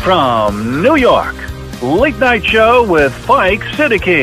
from New York, Late Night Show with Spike Siddiqui.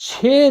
6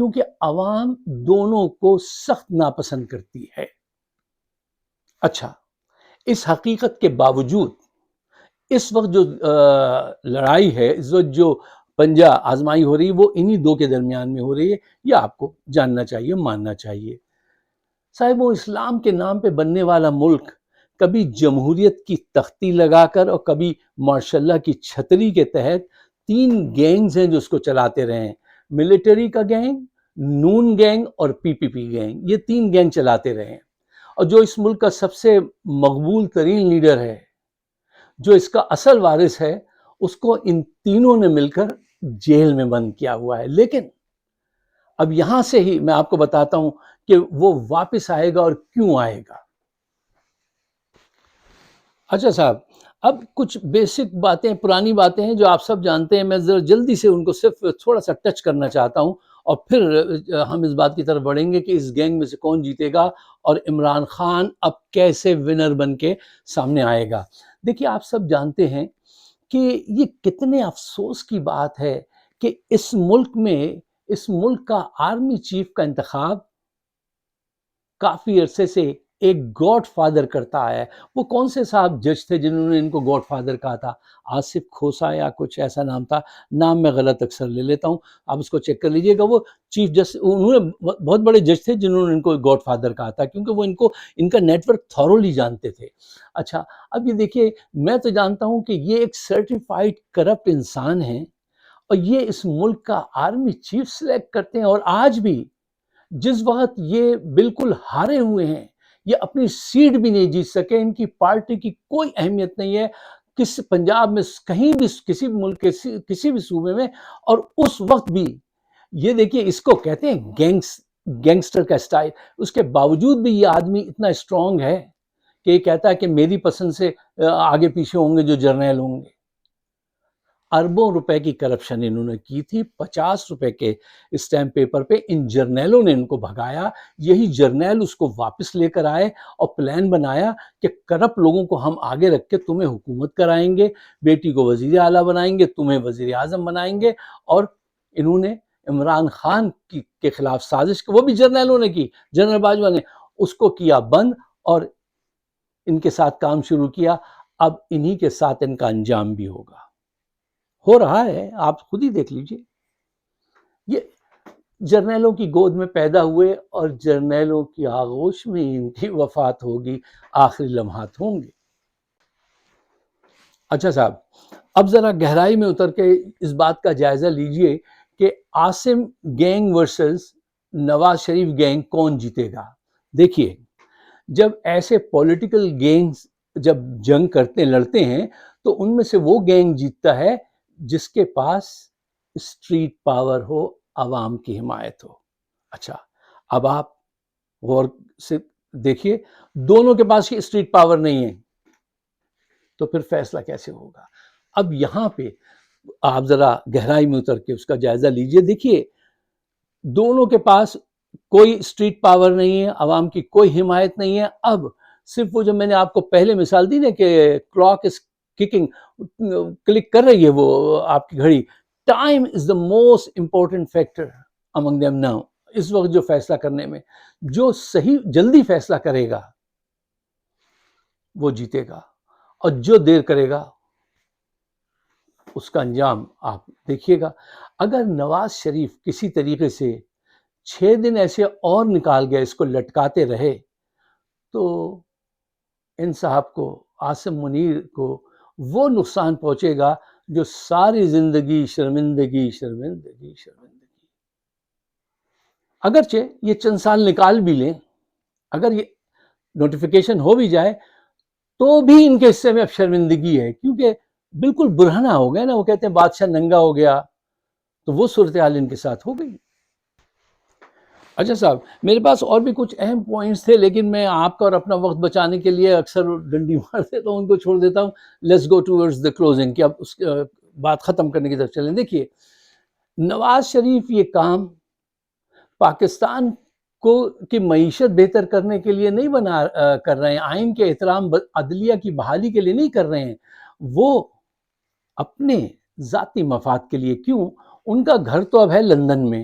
کیونکہ عوام دونوں کو سخت ناپسند کرتی ہے۔ اچھا، اس حقیقت کے باوجود اس وقت جو لڑائی ہے، اس وقت جو پنجہ آزمائی ہو رہی ہے، وہ انہی دو کے درمیان میں ہو رہی ہے، یہ آپ کو جاننا چاہیے، ماننا چاہیے۔ صاحب، وہ اسلام کے نام پہ بننے والا ملک کبھی جمہوریت کی تختی لگا کر اور کبھی ماشاء اللہ کی چھتری کے تحت 3 گینگز ہیں جو اس کو چلاتے رہے ہیں، ملٹری کا گینگ، نون گینگ اور پی پی پی گینگ، یہ 3 گینگ چلاتے رہے ہیں۔ اور جو اس ملک کا سب سے مقبول ترین لیڈر ہے، جو اس کا اصل وارث ہے، اس کو ان تینوں نے مل کر جیل میں بند کیا ہوا ہے۔ لیکن اب یہاں سے ہی میں آپ کو بتاتا ہوں کہ وہ واپس آئے گا اور کیوں آئے گا۔ اچھا صاحب، اب کچھ بیسک باتیں، پرانی باتیں ہیں جو آپ سب جانتے ہیں، میں ذرا جلدی سے ان کو صرف تھوڑا سا ٹچ کرنا چاہتا ہوں، اور پھر ہم اس بات کی طرف بڑھیں گے کہ اس گینگ میں سے کون جیتے گا اور عمران خان اب کیسے ونر بن کے سامنے آئے گا۔ دیکھیے، آپ سب جانتے ہیں کہ یہ کتنے افسوس کی بات ہے کہ اس ملک کا آرمی چیف کا انتخاب کافی عرصے سے ایک گاڈ فادر کرتا ہے۔ وہ کون سے صاحب جج تھے جنہوں نے ان کو گاڈ فادر کہا تھا؟ آصف کھوسا یا کچھ ایسا نام تھا، نام میں غلط اکثر لے لیتا ہوں، آپ اس کو چیک کر لیجئے گا۔ وہ چیف جسٹس، انہوں نے بہت بڑے جج تھے جنہوں نے ان کو گاڈ فادر کہا تھا، کیونکہ وہ ان کا نیٹ ورک تھورولی جانتے تھے۔ اچھا، اب یہ دیکھیے، میں تو جانتا ہوں کہ یہ ایک سرٹیفائیڈ کرپٹ انسان ہیں، اور یہ اس ملک کا آرمی چیف سلیکٹ کرتے ہیں، اور آج بھی جس وقت یہ بالکل ہارے ہوئے ہیں، یہ اپنی سیٹ بھی نہیں جیت سکے، ان کی پارٹی کی کوئی اہمیت نہیں ہے پنجاب میں کہیں بھی، کسی ملک کے کسی بھی صوبے میں، اور اس وقت بھی یہ دیکھیے، اس کو کہتے ہیں گینگسٹر کا سٹائل، اس کے باوجود بھی یہ آدمی اتنا اسٹرانگ ہے کہ یہ کہتا ہے کہ میری پسند سے آگے پیچھے ہوں گے جو جرنیل ہوں گے۔ اربوں روپے کی کرپشن انہوں نے کی تھی، 50 روپے کے اسٹیمپ پیپر پہ ان جرنیلوں نے ان کو بھگایا، یہی جرنیل اس کو واپس لے کر آئے اور پلان بنایا کہ کرپٹ لوگوں کو ہم آگے رکھ کے تمہیں حکومت کرائیں گے، بیٹی کو وزیر اعلیٰ بنائیں گے، تمہیں وزیر اعظم بنائیں گے، اور انہوں نے عمران خان کے خلاف سازش، وہ بھی جرنیلوں نے کی، جنرل باجوہ نے، اس کو کیا بند اور ان کے ساتھ کام شروع کیا۔ اب انہی کے ساتھ ان کا انجام بھی ہوگا، ہو رہا ہے، آپ خود ہی دیکھ لیجئے۔ یہ جرنیلوں کی گود میں پیدا ہوئے اور جرنیلوں کی آغوش میں ان کی وفات ہوگی، آخری لمحات ہوں گے۔ اچھا صاحب، اب ذرا گہرائی میں اتر کے اس بات کا جائزہ لیجئے کہ Asim gang versus Nawaz Sharif gang کون جیتے گا۔ دیکھیے، جب ایسے پولیٹیکل گینگز جب جنگ لڑتے ہیں تو ان میں سے وہ گینگ جیتتا ہے جس کے پاس اسٹریٹ پاور ہو، عوام کی حمایت ہو۔ اچھا، اب آپ غور سے دیکھیے، دونوں کے پاس اسٹریٹ پاور نہیں ہے، تو پھر فیصلہ کیسے ہوگا؟ اب یہاں پہ آپ ذرا گہرائی میں اتر کے اس کا جائزہ لیجئے۔ دیکھیے، دونوں کے پاس کوئی اسٹریٹ پاور نہیں ہے، عوام کی کوئی حمایت نہیں ہے۔ اب صرف وہ جو میں نے آپ کو پہلے مثال دی نا کہ کلاک از ککنگ، کلک کر رہی ہے وہ آپ کی گھڑی، time is the most important factor among them now. اس وقت جو فیصلہ کرنے میں، جو صحیح جلدی فیصلہ کرے گا وہ جیتے گا، اور جو دیر کرے گا اس کا انجام آپ دیکھیے گا۔ اگر نواز شریف کسی طریقے سے 6 دن ایسے اور نکال گئے، اس کو لٹکاتے رہے، تو ان صاحب کو، عاصم منیر کو، وہ نقصان پہنچے گا جو ساری زندگی شرمندگی شرمندگی شرمندگی۔ اگرچہ یہ چند سال نکال بھی لیں، اگر یہ نوٹیفیکیشن ہو بھی جائے، تو بھی ان کے حصے میں اب شرمندگی ہے، کیونکہ بالکل برہنہ ہو گئے نا، وہ کہتے ہیں بادشاہ ننگا ہو گیا، تو وہ صورتحال ان کے ساتھ ہو گئی۔ اچھا صاحب، میرے پاس اور بھی کچھ اہم پوائنٹس تھے، لیکن میں آپ کا اور اپنا وقت بچانے کے لیے اکثر ڈنڈی مار دیتا ہوں، ان کو چھوڑ دیتا ہوں۔ Let's go towards the closing, کہ اب اس بات ختم کرنے کی طرف چلیں۔ دیکھیے، نواز شریف یہ کام پاکستان کی معیشت بہتر کرنے کے لیے نہیں کر رہے ہیں، آئین کے احترام، عدلیہ کی بحالی کے لیے نہیں کر رہے ہیں، وہ اپنے ذاتی مفاد کے لیے۔ کیوں؟ ان کا گھر تو اب ہے لندن میں،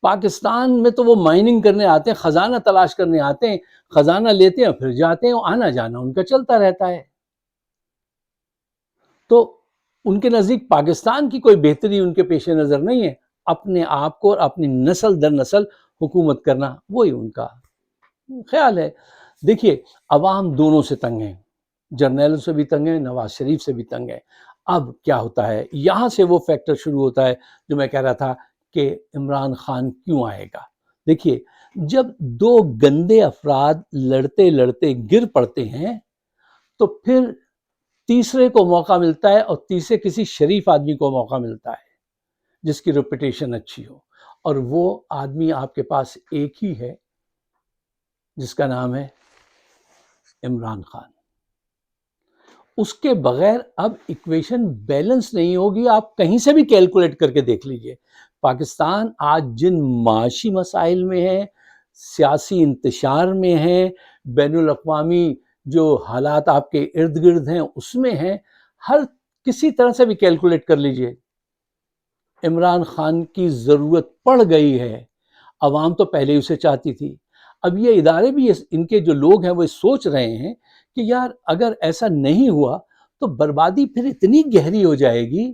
پاکستان میں تو وہ مائننگ کرنے آتے ہیں، خزانہ تلاش کرنے آتے ہیں، خزانہ لیتے ہیں پھر جاتے ہیں، آنا جانا ان کا چلتا رہتا ہے۔ تو ان کے نزدیک پاکستان کی کوئی بہتری ان کے پیش نظر نہیں ہے، اپنے آپ کو اور اپنی نسل در نسل حکومت کرنا وہی ان کا خیال ہے۔ دیکھیے عوام دونوں سے تنگ ہیں، جرنیلوں سے بھی تنگ ہیں، نواز شریف سے بھی تنگ ہے۔ اب کیا ہوتا ہے، یہاں سے وہ فیکٹر شروع ہوتا ہے جو میں کہہ رہا تھا کہ عمران خان کیوں آئے گا۔ دیکھیے جب دو گندے افراد لڑتے لڑتے گر پڑتے ہیں تو پھر تیسرے کو موقع ملتا ہے، اور تیسرے کسی شریف آدمی کو موقع ملتا ہے جس کی ریپوٹیشن اچھی ہو، اور وہ آدمی آپ کے پاس ایک ہی ہے جس کا نام ہے عمران خان۔ اس کے بغیر اب ایکویشن بیلنس نہیں ہوگی، آپ کہیں سے بھی کیلکولیٹ کر کے دیکھ لیجئے۔ پاکستان آج جن معاشی مسائل میں ہے، سیاسی انتشار میں ہے، بین الاقوامی جو حالات آپ کے ارد گرد ہیں اس میں ہیں، ہر کسی طرح سے بھی کیلکولیٹ کر لیجئے، عمران خان کی ضرورت پڑ گئی ہے۔ عوام تو پہلے ہی اسے چاہتی تھی، اب یہ ادارے بھی ان کے جو لوگ ہیں وہ سوچ رہے ہیں کہ یار اگر ایسا نہیں ہوا تو بربادی پھر اتنی گہری ہو جائے گی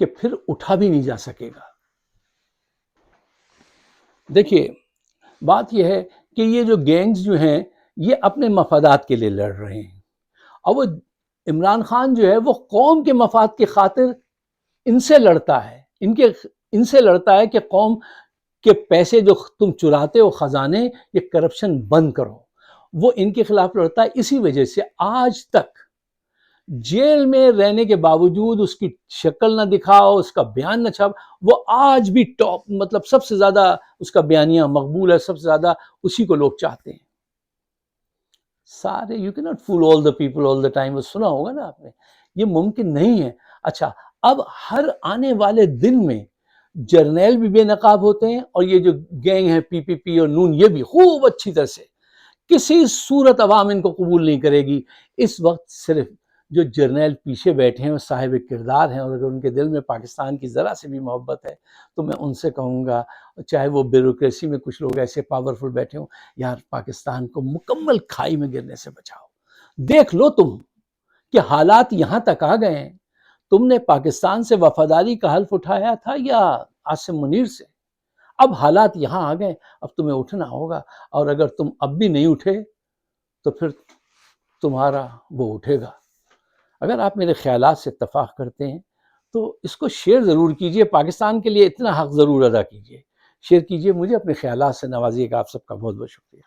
کہ پھر اٹھا بھی نہیں جا سکے گا۔ دیکھیے بات یہ ہے کہ یہ جو گینگز جو ہیں یہ اپنے مفادات کے لیے لڑ رہے ہیں، اور وہ عمران خان جو ہے وہ قوم کے مفاد کی خاطر ان سے لڑتا ہے، ان سے لڑتا ہے کہ قوم کے پیسے جو تم چراتے ہو خزانے، یہ کرپشن بند کرو۔ وہ ان کے خلاف لڑتا ہے۔ اسی وجہ سے آج تک جیل میں رہنے کے باوجود اس کی شکل نہ دکھاؤ، اس کا بیان نہ چھاپ، وہ آج بھی ٹاپ، مطلب سب سے زیادہ اس کا بیانیہ مقبول ہے، سب سے زیادہ اسی کو لوگ چاہتے ہیں۔ سارے you can not fool all the people all the time, وہ سنا ہوگا نا آپ نے، یہ ممکن نہیں ہے۔ اچھا اب ہر آنے والے دن میں جرنیل بھی بے نقاب ہوتے ہیں، اور یہ جو گینگ ہے پی پی پی اور نون، یہ بھی خوب اچھی طرح سے، کسی صورت عوام ان کو قبول نہیں کرے گی۔ اس وقت صرف جو جرنیل پیچھے بیٹھے ہیں وہ صاحب کردار ہیں، اور اگر ان کے دل میں پاکستان کی ذرا سے بھی محبت ہے تو میں ان سے کہوں گا، چاہے وہ بیوروکریسی میں کچھ لوگ ایسے پاورفل بیٹھے ہوں، یار پاکستان کو مکمل کھائی میں گرنے سے بچاؤ۔ دیکھ لو تم کہ حالات یہاں تک آ گئے ہیں، تم نے پاکستان سے وفاداری کا حلف اٹھایا تھا یا عاصم منیر سے؟ اب حالات یہاں آ گئے، اب تمہیں اٹھنا ہوگا، اور اگر تم اب بھی نہیں اٹھے تو پھر تمہارا وہ اٹھے گا۔ اگر آپ میرے خیالات سے اتفاق کرتے ہیں تو اس کو شیئر ضرور کیجئے، پاکستان کے لیے اتنا حق ضرور ادا کیجئے، شیئر کیجئے، مجھے اپنے خیالات سے نوازیے گا۔ آپ سب کا بہت بہت شکریہ۔